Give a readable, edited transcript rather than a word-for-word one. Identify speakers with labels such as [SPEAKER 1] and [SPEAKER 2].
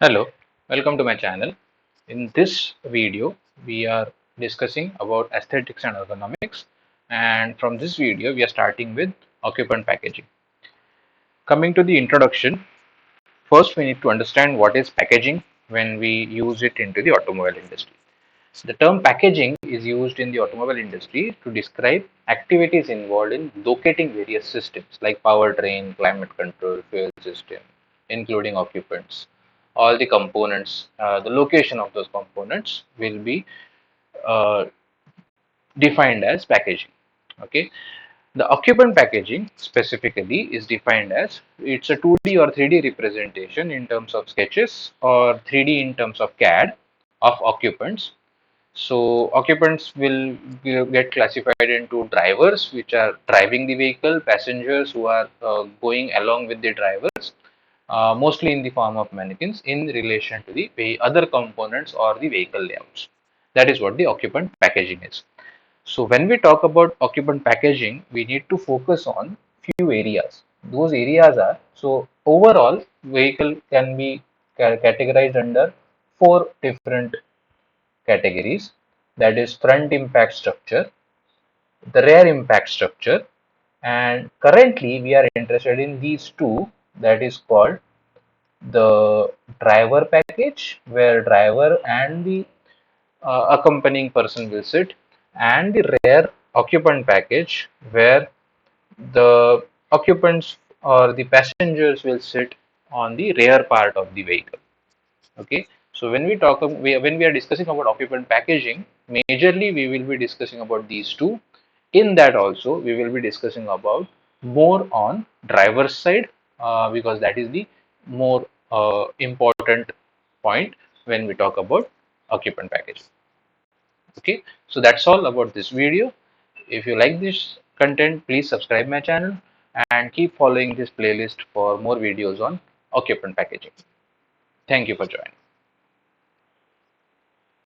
[SPEAKER 1] Hello, welcome to my channel. In this video, we are discussing about aesthetics and ergonomics. And from this video, we are starting with occupant packaging. Coming to the introduction, first we need to understand what is packaging when we use it into the automobile industry. The term packaging is used in the automobile industry to describe activities involved in locating various systems like powertrain, climate control, fuel system, including occupants. All the components, the location of those components will be uh, defined as packaging. Okay, the occupant packaging specifically is defined as it's a 2D or 3D representation in terms of sketches or 3D in terms of CAD of occupants. So occupants will get classified into drivers, which are driving the vehicle, passengers who are going along with the drivers, mostly in the form of mannequins in relation to the other components or the vehicle layouts. That is what the occupant packaging is. So when we talk about occupant packaging, we need to focus on few areas. Those areas are, so overall vehicle can be categorized under four different categories, that is front impact structure, the rear impact structure, and currently we are interested in these two, that is called the driver package where driver and the accompanying person will sit, and the rear occupant package where the occupants or the passengers will sit on the rear part of the vehicle. Okay, so when we are discussing about occupant packaging, majorly we will be discussing about these two. In that also, we will be discussing about more on driver's side because that is the more important point when we talk about occupant packaging. Okay, so that's all about this video. If you like this content, please subscribe my channel and keep following this playlist for more videos on occupant packaging. Thank you for joining.